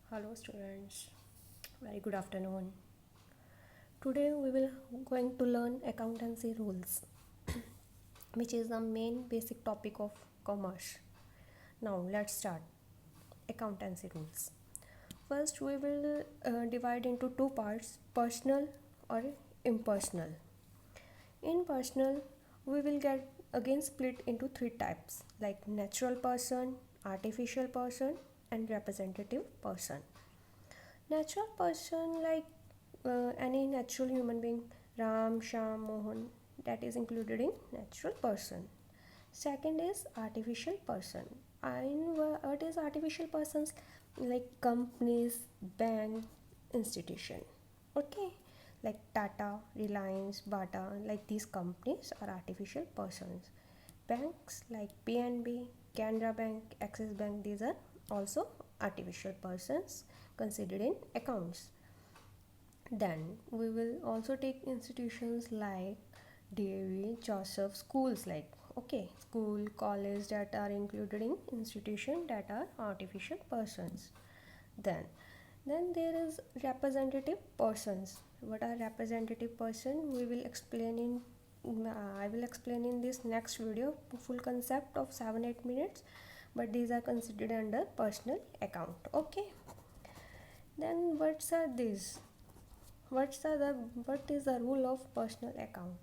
Hello students, very good afternoon. Today we will going to learn accountancy rules, which is the main basic topic of commerce. Now let's start accountancy rules. First we will divide into two parts, personal or impersonal. In personal, we will get again split into three types like natural person, artificial person and representative person. Natural person like any natural human being, Ram, Sham, Mohan, that is included in natural person. Second is artificial person. And what is artificial persons? Like companies, bank, institution. Okay, like Tata, Reliance, Bata, like these companies are artificial persons. Banks like PNB, Canara Bank, Axis Bank, these are also artificial persons considered in accounts. Then we will also take institutions like DAV, Joseph, schools like school, college that are included in institution that are artificial persons. Then then there is representative persons. What are representative person? We will explain in I will explain in this next video full concept of 7-8 minutes, but these are considered under personal account. Okay. Then what is the rule of personal account?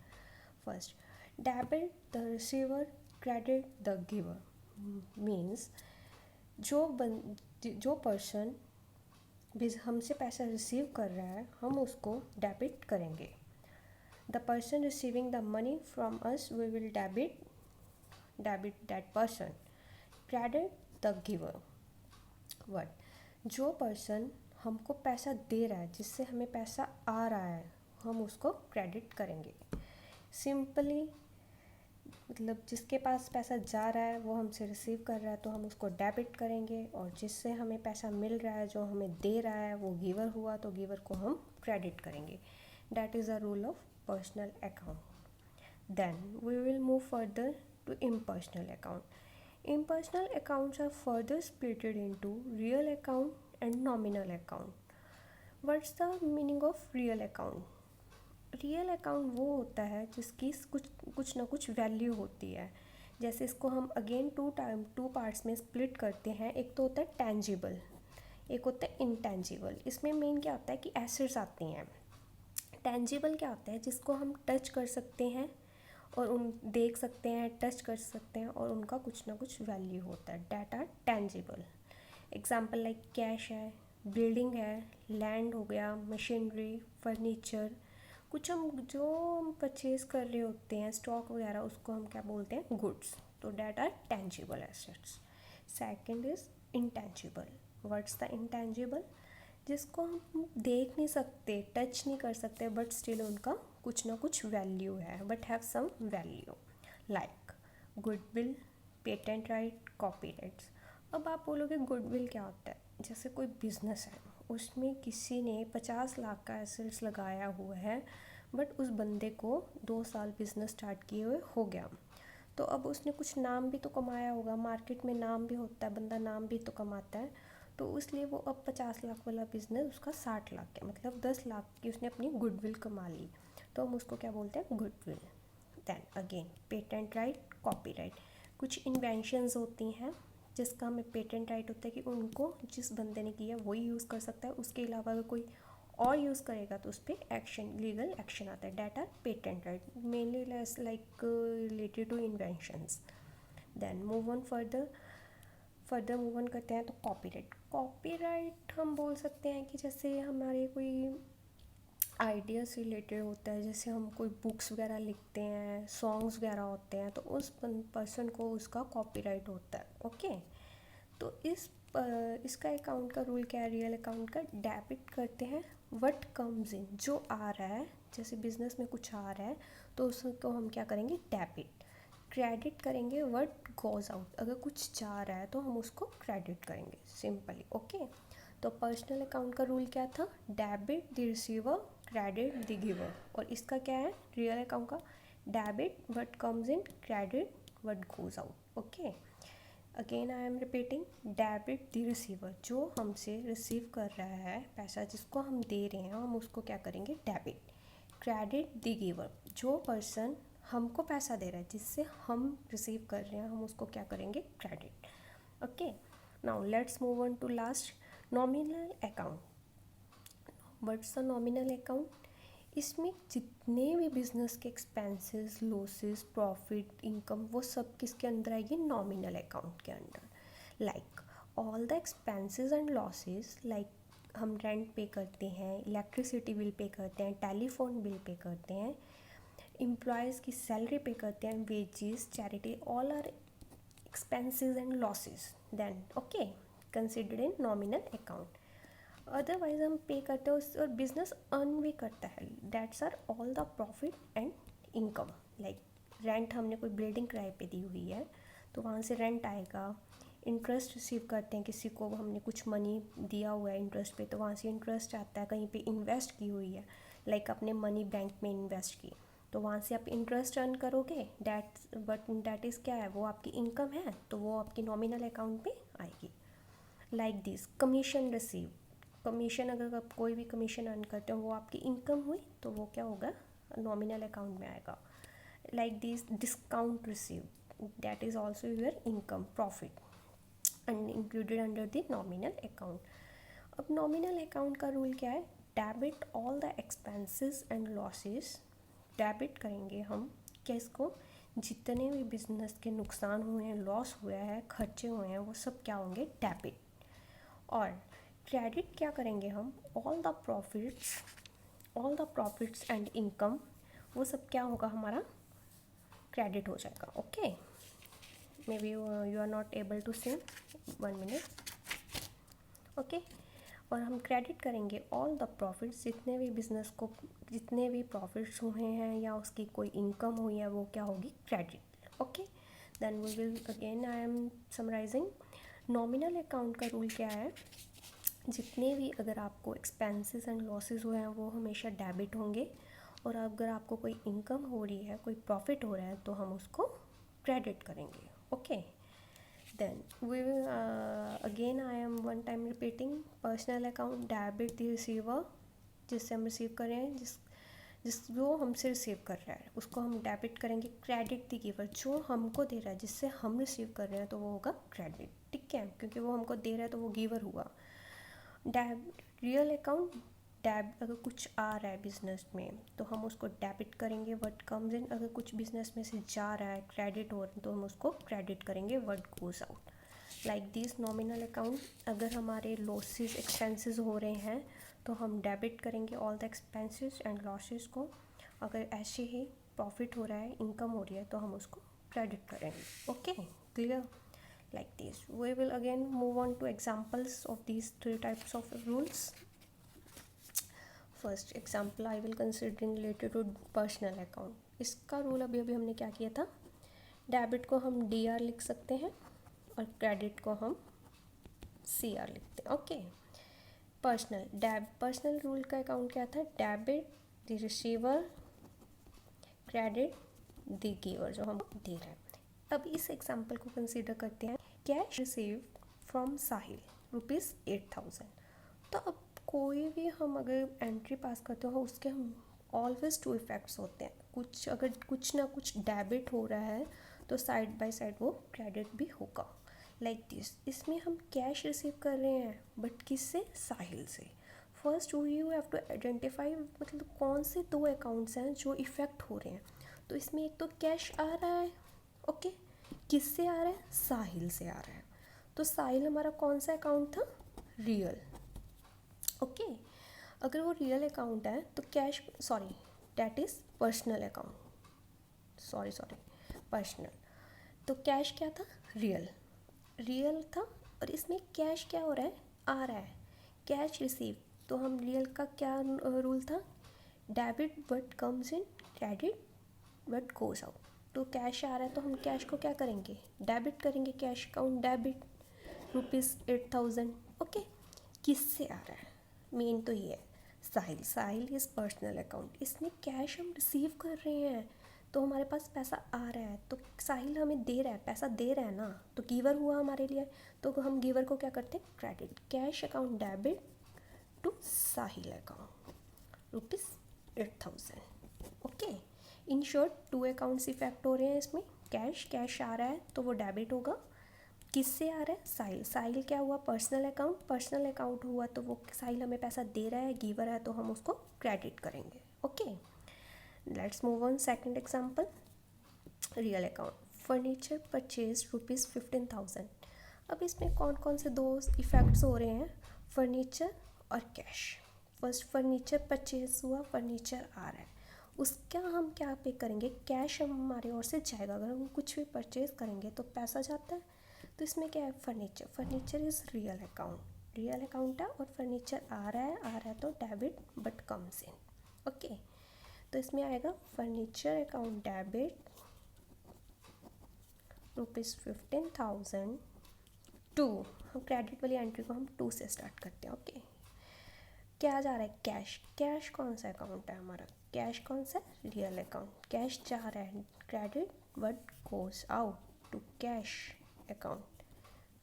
First, debit the receiver, credit the giver. Means जो person हमसे पैसा receive कर रहा है हम उसको debit करेंगे. The person receiving the money from us we will debit that person. Credit the giver. What जो पर्सन हमको पैसा दे रहा है, जिससे हमें पैसा आ रहा है, हम उसको क्रेडिट करेंगे. सिंपली मतलब जिसके पास पैसा जा रहा है वो हमसे रिसीव कर रहा है तो हम उसको डेबिट करेंगे, और जिससे हमें पैसा मिल रहा है, जो हमें दे रहा है, वो गिवर हुआ तो गिवर को हम क्रेडिट करेंगे. That is the rule of personal account. Then we will move further to impersonal account. Impersonal accounts are further splitted into real account and nominal account. What's the meaning of real account? Real account वो होता है जिसकी कुछ ना कुछ value होती है. जैसे इसको हम अगेन टू पार्ट्स में स्प्लिट करते हैं. एक तो होता है टेंजिबल, एक होता है इंटेंजिबल. इसमें मेन क्या होता है कि एसेट्स आती हैं. टेंजिबल क्या होता है? जिसको हम टच कर सकते हैं और उन देख सकते हैं, टच कर सकते हैं, और उनका कुछ ना कुछ वैल्यू होता है. That are tangible. Example like cash है, बिल्डिंग है, लैंड हो गया, मशीनरी, फर्नीचर. कुछ हम जो परचेज़ कर रहे होते हैं, स्टॉक वगैरह, उसको हम क्या बोलते हैं? गुड्स. तो that are tangible assets. Second is intangible. What's the intangible? जिसको हम देख नहीं सकते, टच नहीं कर सकते, बट स्टिल उनका कुछ ना कुछ वैल्यू है, but have some value. Like goodwill, patent right, copyrights. अब आप बोलोगे गुडविल क्या होता है? जैसे कोई बिजनेस है, उसमें किसी ने 50 लाख का एसेट्स लगाया हुआ है, बट उस बंदे को 2 साल बिजनेस स्टार्ट किए हुए हो गया. तो अब उसने कुछ नाम भी तो कमाया होगा, मार्केट में नाम भी होता है, बंदा नाम भी तो कमाता है. तो इसलिए वो अब 50 लाख वाला बिजनेस उसका 60 लाख का, मतलब 10 लाख की उसने अपनी गुडविल कमा ली. तो हम उसको क्या बोलते हैं? Goodwill. Then again patent right, copyright. कुछ इन्वेंशंस होती हैं जिसका हमें पेटेंट राइट होता है कि उनको जिस बंदे ने किया वही यूज़ कर सकता है. उसके अलावा अगर कोई और यूज़ करेगा तो उस पर एक्शन, लीगल एक्शन आता है. That are patent right, mainly like related to inventions. Then move on further move on करते हैं तो कॉपीराइट. कॉपीराइट हम बोल सकते हैं कि जैसे हमारे कोई आइडियाज़ रिलेटेड होता है, जैसे हम कोई बुक्स वगैरह लिखते हैं, सॉन्ग्स वगैरह होते हैं, तो उस पर्सन को उसका कॉपीराइट होता है. ओके. तो इसका अकाउंट का रूल क्या है? रियल अकाउंट का डेबिट करते हैं व्हाट कम्स इन, जो आ रहा है. जैसे बिजनेस में कुछ आ रहा है तो उसको हम क्या करेंगे? डेबिट. क्रेडिट करेंगे व्हाट गोज़ आउट. अगर कुछ जा रहा है तो हम उसको क्रेडिट करेंगे, सिंपली. ओके. तो पर्सनल अकाउंट का रूल क्या था? Debit the receiver, credit the giver. और इसका क्या है? रियल अकाउंट का debit what comes in, credit what goes out. Okay. Again I am repeating, debit the receiver, जो हमसे रिसीव कर रहा है पैसा, जिसको हम दे रहे हैं, हम उसको क्या करेंगे, डेबिट। क्रेडिट द गिवर, जो पर्सन हमको पैसा दे रहा है, जिससे हम रिसीव कर रहे हैं, हम उसको क्या करेंगे, credit. Okay, now let's move on to last, nominal account. What's a nominal account? इसमें जितने भी बिजनेस के एक्सपेंसेस, लॉसेस, प्रॉफिट, इनकम, वो सब किसके अंदर आएगी, नॉमिनल अकाउंट के अंदर। Like all the expenses and losses, like हम रेंट पे करते हैं, इलेक्ट्रिसिटी बिल पे करते हैं, टेलीफोन बिल पे करते हैं, एम्प्लॉयज़ की सैलरी पे करते हैं, wages, charity, all are expenses and losses, then okay considered in nominal account। Otherwise हम पे करते हैं और बिजनेस अर्न भी करता है, that's are all the profit and income. Like rent, हमने कोई बिल्डिंग किराए पे दी हुई है तो वहाँ से रेंट आएगा। इंटरेस्ट रिसीव करते हैं, किसी को हमने कुछ मनी दिया हुआ है इंटरेस्ट पे, तो वहाँ से इंटरेस्ट आता है। कहीं पे इन्वेस्ट की हुई है, लाइक अपने मनी बैंक में इन्वेस्ट की, तो वहाँ से आप इंटरेस्ट अर्न करोगे, दैट इज़ क्या है, वो आपकी इनकम है, तो वो आपकी नॉमिनल अकाउंट पे आएगी। Like this commission receive, commission, अगर आप कोई भी कमीशन अर्न करते हो वो आपकी इनकम हुई, तो वो क्या होगा, नॉमिनल अकाउंट में आएगा। Like this discount receive, that is also your income, profit and included under the nominal account. अब नॉमिनल अकाउंट का रूल क्या है, debit all the expenses and losses, debit करेंगे हम किसको, जितने भी बिजनेस के नुकसान हुए हैं, लॉस हुआ है, खर्चे हुए हैं, वो सब क्या होंगे, डेबिट। और क्रेडिट क्या करेंगे हम, all the profits and income, वो सब क्या होगा, हमारा क्रेडिट हो जाएगा। Okay, maybe you are not able to see, 1 minute. Okay, और हम क्रेडिट करेंगे ऑल द प्रॉफिट्स, जितने भी बिजनेस को जितने भी प्रॉफिट्स हुए हैं या उसकी कोई इनकम हुई है, वो क्या होगी, credit. Okay, then we will again, I am summarising, nominal account का रूल क्या है, जितने भी अगर आपको एक्सपेंसेस एंड लॉसेस हुए हैं वो हमेशा डेबिट होंगे, और अगर आपको कोई इनकम हो रही है, कोई प्रॉफिट हो रहा है, तो हम उसको क्रेडिट करेंगे। Okay, then we will again I am one time repeating, personal account, debit the receiver, जिससे हम रिसीव कर रहे हैं, जो हमसे रिसीव कर रहा है उसको हम डेबिट करेंगे। क्रेडिट द गिवर, जो हमको दे रहा है, जिससे हम रिसीव कर रहे हैं, तो वो होगा क्रेडिट। ठीक है, क्योंकि वो हमको दे रहा है तो वो गिवर हुआ। रियल अकाउंट, अगर कुछ आ रहा है बिजनेस में तो हम उसको डेबिट करेंगे, व्हाट कम्स इन, अगर कुछ बिजनेस में से जा रहा है, क्रेडिट हो रहा है, तो हम उसको क्रेडिट करेंगे, what goes out. Like this nominal account, अगर हमारे लॉसेस, एक्सपेंसेस हो रहे हैं तो हम डेबिट करेंगे all the expenses and losses को। अगर ऐसे ही प्रॉफिट हो रहा है, इनकम हो रही है, तो हम उसको क्रेडिट करेंगे। Okay, clear? Like this, we will again move on to examples of these 3 types of rules. First example I will considering related to personal account। इसका रूल अभी हमने क्या किया था, डेबिट को हम DR लिख सकते हैं और क्रेडिट को हम CR लिखते हैं। ओके, पर्सनल रूल का अकाउंट क्या था, debit the receiver, credit the giver, जो हम दे रहे हैं। अब इस एग्जाम्पल को कंसीडर करते हैं, कैश रिसीव फ्रॉम साहिल ₹8,000। तो अब कोई भी हम अगर एंट्री पास करते हो, उसके हम ऑलवेज 2 इफ़ेक्ट्स होते हैं। कुछ अगर कुछ ना कुछ डेबिट हो रहा है तो साइड बाय साइड वो क्रेडिट भी होगा। लाइक दिस, इसमें हम कैश रिसीव कर रहे हैं, बट किससे, साहिल से। First you have to identify, मतलब कौन से 2 अकाउंट्स हैं जो इफ़ेक्ट हो रहे हैं। तो इसमें एक तो कैश आ रहा है, ओके, किससे आ रहा है, साहिल से आ रहा है। तो साहिल हमारा कौन सा अकाउंट था, रियल। ओके, अगर वो रियल अकाउंट है तो cash, sorry that is personal account, sorry personal. तो कैश क्या था, रियल था, और इसमें कैश क्या हो रहा है, आ रहा है, कैश रिसीव। तो हम रियल का क्या रूल था, debit what comes in, credit what goes out. तो कैश आ रहा है तो हम कैश को क्या करेंगे, डेबिट करेंगे, कैश अकाउंट डेबिट ₹8,000। ओके, किससे आ रहा है, मेन तो ये है, साहिल इज़ पर्सनल अकाउंट। इसमें कैश हम रिसीव कर रहे हैं, तो हमारे पास पैसा आ रहा है, तो साहिल हमें दे रहा है, पैसा दे रहा है ना, तो गिवर हुआ हमारे लिए, तो हम गिवर को क्या करते हैं, credit, cash account debit to Sahil account ₹8,000। Okay, in short 2 accounts effect हो रहे हैं इसमें। कैश आ रहा है तो वो डेबिट होगा, किससे आ रहा है, साहिल क्या हुआ, पर्सनल अकाउंट हुआ, तो वो साहिल हमें पैसा दे रहा है, गिवर है, तो हम उसको क्रेडिट करेंगे। Okay, let's move on second example, real account, furniture purchase ₹15,000। अब इसमें कौन कौन से 2 इफेक्ट्स हो रहे हैं, फर्नीचर और कैश। फर्स्ट फर्नीचर परचेज हुआ, फर्नीचर आ रहा है, उसका हम क्या पे करेंगे, कैश हमारे ओर से जाएगा। अगर हम कुछ भी परचेज करेंगे तो पैसा जाता है, तो इसमें क्या है, फर्नीचर इज़ रियल अकाउंट है, और फर्नीचर आ रहा है तो debit but comes in. Okay, तो इसमें आएगा फर्नीचर अकाउंट डेबिट ₹15,000 टू, हम क्रेडिट वाली एंट्री को हम 2 से स्टार्ट करते हैं। ओके, क्या जा रहा है, कैश कौन सा अकाउंट है हमारा, कैश कौन सा, रियल अकाउंट, कैश जा रहा है, credit but goes out to cash account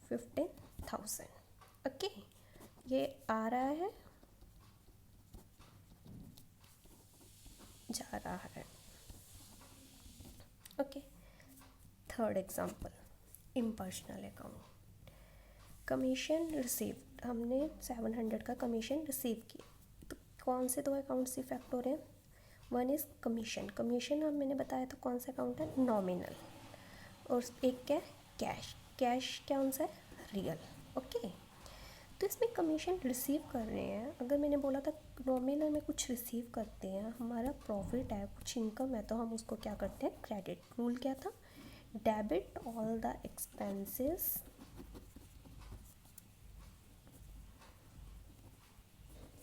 15,000। Okay, ये आ रहा है, जा रहा है। Okay, third example, impersonal account, commission received, हमने 700 का कमीशन रिसीव किया, तो कौन से 2 अकाउंट्स इफेक्ट हो रहे हैं, वन इज़ कमीशन हम मैंने बताया था कौन सा अकाउंट है, नॉमिनल, और एक क्या है, कैश कौन सा है, रियल। ओके, तो इसमें कमीशन रिसीव कर रहे हैं, अगर मैंने बोला था नॉमिनल में कुछ रिसीव करते हैं, हमारा प्रॉफिट है, कुछ इनकम है, तो हम उसको क्या करते हैं, क्रेडिट। रूल क्या था, debit all the expenses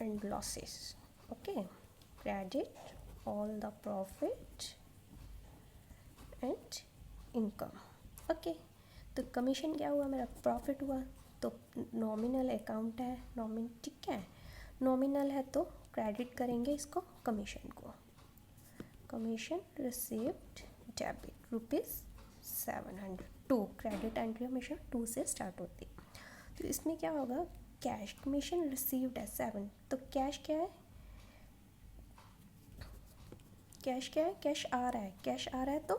and losses. Okay, credit all the profit and income. Okay, तो कमीशन क्या हुआ, मेरा प्रॉफिट हुआ, तो नॉमिनल अकाउंट है, ठीक है, नॉमिनल है तो क्रेडिट करेंगे इसको, कमीशन को, commission received debit ₹700 to, credit entry हमेशा 2 से स्टार्ट होती है। तो इसमें क्या होगा, कैश, कमीशन रिसीव्ड है 7, तो कैश क्या है, कैश आ रहा है, तो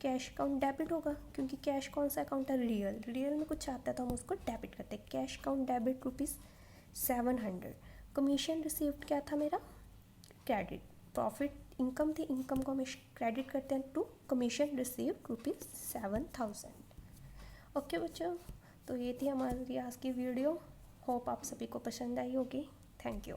कैश अकाउंट डेबिट होगा, क्योंकि कैश कौन सा अकाउंट है, रियल में कुछ आता है तो हम उसको डेबिट करते हैं, cash account debit ₹700। Commission received क्या था मेरा, क्रेडिट, प्रॉफिट इनकम थी, इनकम को हम क्रेडिट करते हैं टू कमीशन रिसीव्ड ₹7,000। ओके बच्चों, तो ये थी हमारी आज की वीडियो, होप आप सभी को पसंद आई होगी। Thank you.